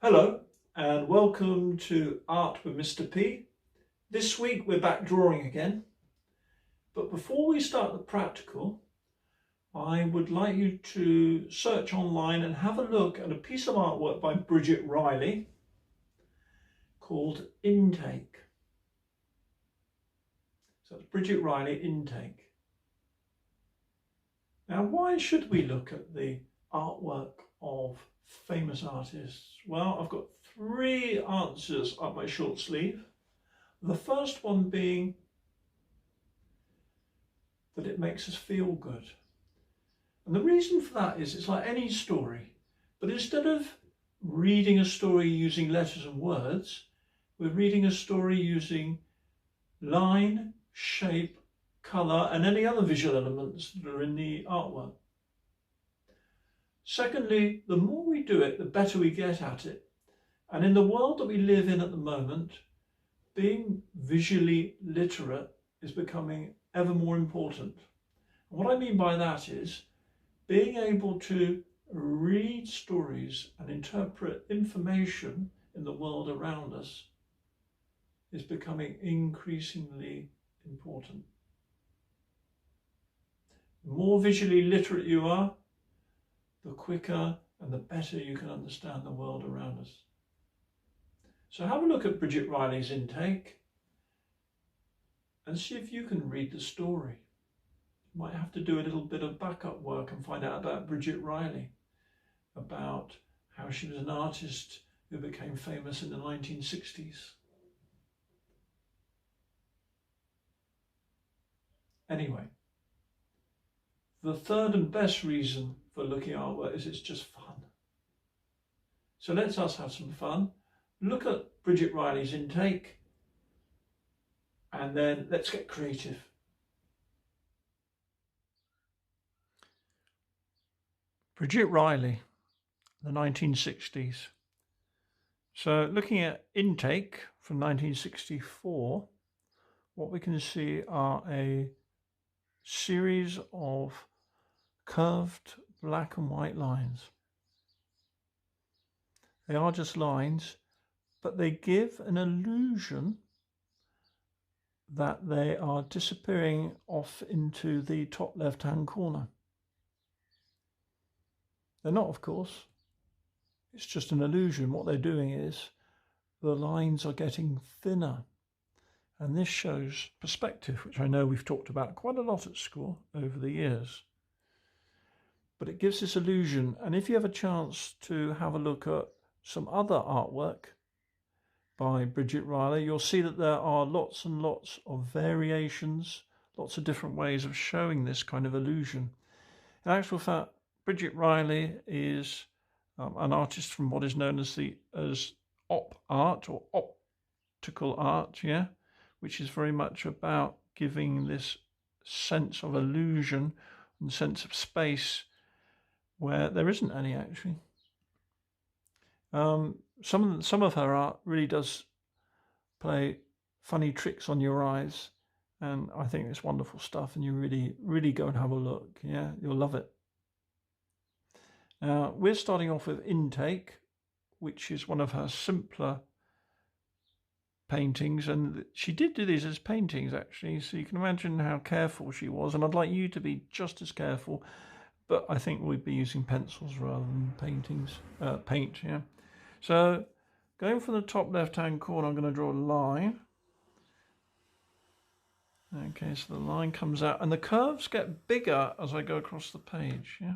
Hello and welcome to Art with Mr. P. This week we're back drawing again, but before we start the practical, I would like you to search online and have a look at a piece of artwork by Bridget Riley called Intake. So it's Bridget Riley, Intake. Now, why should we look at the artwork of famous artists? Well, I've got three answers up my short sleeve. The first one being that it makes us feel good. And the reason for that is it's like any story, but instead of reading a story using letters and words, we're reading a story using line, shape, colour and any other visual elements that are in the artwork. Secondly, the more we do it, the better we get at it. And in the world that we live in at the moment, being visually literate is becoming ever more important. And what I mean by that is being able to read stories and interpret information in the world around us is becoming increasingly important. The more visually literate you are, the quicker and the better you can understand the world around us. So have a look at Bridget Riley's Intake and see if you can read the story. You might have to do a little bit of backup work and find out about Bridget Riley, about how she was an artist who became famous in the 1960s. Anyway, the third and best reason for looking at artwork is it's just fun. So let's us have some fun. Look at Bridget Riley's Intake and then let's get creative. Bridget Riley, the 1960s. So looking at Intake from 1964, what we can see are a series of curved black and white lines. They are just lines, but they give an illusion that they are disappearing off into the top left-hand corner. They're not, of course. It's just an illusion. What they're doing is the lines are getting thinner. And this shows perspective, which I know we've talked about quite a lot at school over the years. But it gives this illusion. And if you have a chance to have a look at some other artwork by Bridget Riley, you'll see that there are lots and lots of variations, lots of different ways of showing this kind of illusion. In actual fact, Bridget Riley is an artist from what is known as op art or optical art, yeah, which is very much about giving this sense of illusion and sense of space where there isn't any actually. Some of her art really does play funny tricks on your eyes, and I think it's wonderful stuff, and you really go and have a look. Yeah, you'll love it. Now we're starting off with Intake, which is one of her simpler paintings, and she did do these as paintings actually, so you can imagine how careful she was, and I'd like you to be just as careful, but I think we'd be using pencils rather than paint. Yeah. So going from the top left hand corner, I'm going to draw a line. Okay, so the line comes out and the curves get bigger as I go across the page. Yeah.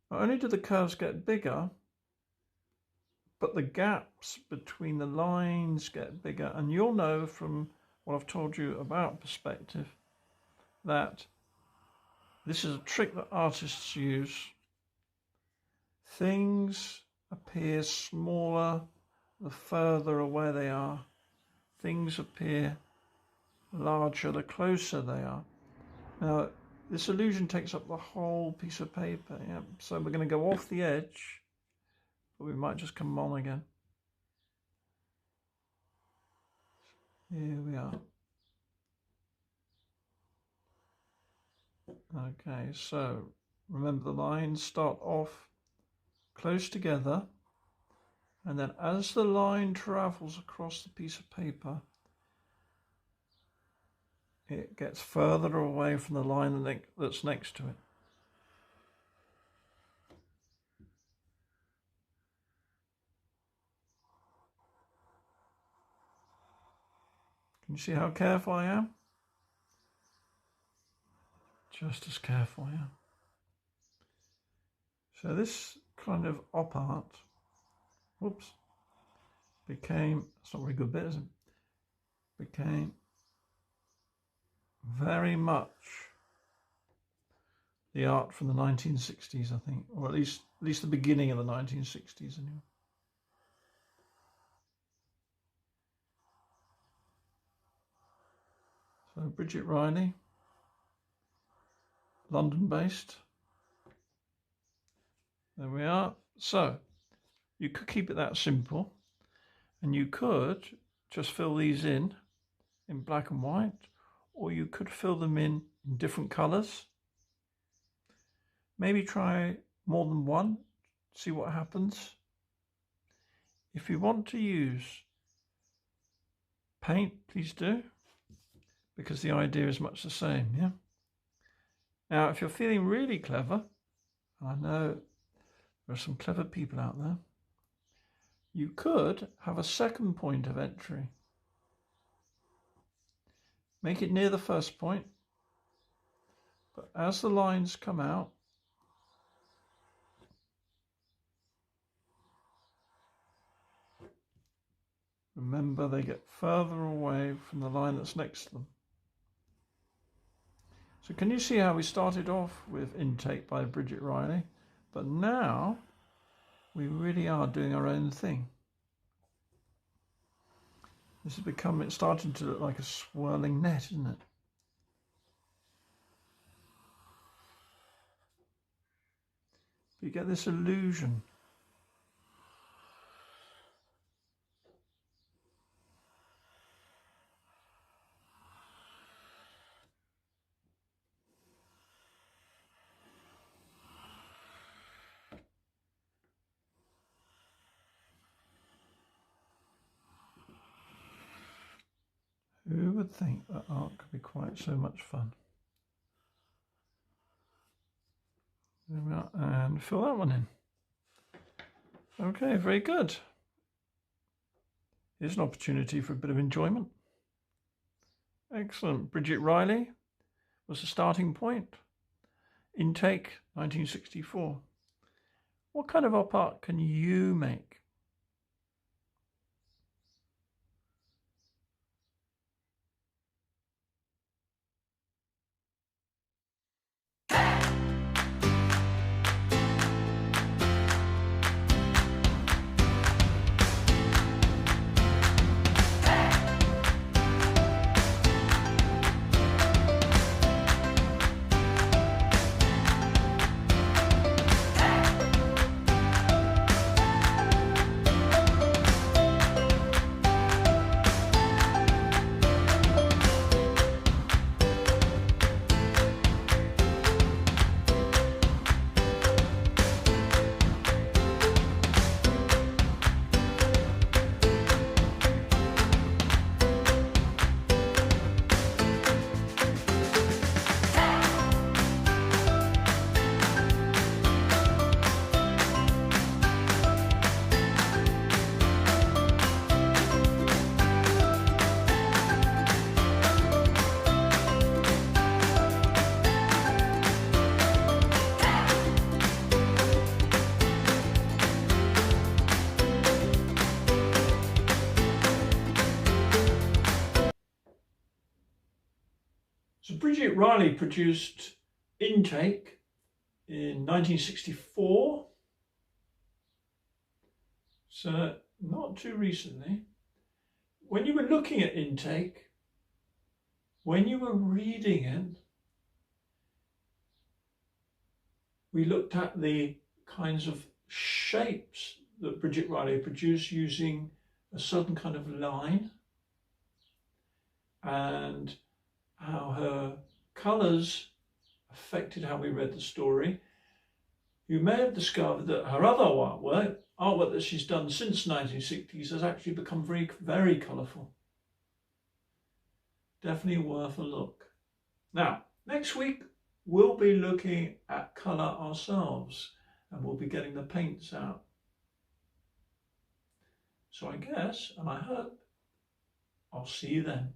Not only do the curves get bigger, but the gaps between the lines get bigger. And you'll know from what I've told you about perspective that this is a trick that artists use. Things appear smaller the further away they are. Things appear larger the closer they are. Now, this illusion takes up the whole piece of paper. Yeah? So we're going to go off the edge, but we might just come on again. Here we are. Okay, so remember the lines start off close together And then as the line travels across the piece of paper, it gets further away from the line that's next to it. Can you see how careful I am? Just as careful, yeah. So this kind of op art, became, it's not a very good bit, is it? Became very much the art from the 1960s, I think, or at least the beginning of the 1960s anyway. So Bridget Riley, London-based. There we are. So you could keep it that simple, and you could just fill these in black and white, or you could fill them in different colours. Maybe try more than one, see what happens. If you want to use paint, please do, because the idea is much the same, yeah? Now, if you're feeling really clever, and I know there are some clever people out there, you could have a second point of entry. Make it near the first point, but as the lines come out, remember they get further away from the line that's next to them. So can you see how we started off with Intake by Bridget Riley, but now we really are doing our own thing. This is it's starting to look like a swirling net, isn't it? But you get this illusion. Who would think that art could be quite so much fun? There we are, and fill that one in. Okay, very good. Here's an opportunity for a bit of enjoyment. Excellent. Bridget Riley was the starting point. Intake, 1964. What kind of op art can you make? So Bridget Riley produced Intake in 1964, so not too recently. When you were looking at Intake, when you were reading it, we looked at the kinds of shapes that Bridget Riley produced using a certain kind of line, and how her colours affected how we read the story. You may have discovered that her other artwork that she's done since 1960s, has actually become very, very colourful. Definitely worth a look. Now, next week, we'll be looking at colour ourselves, and we'll be getting the paints out. So I guess, and I hope, I'll see you then.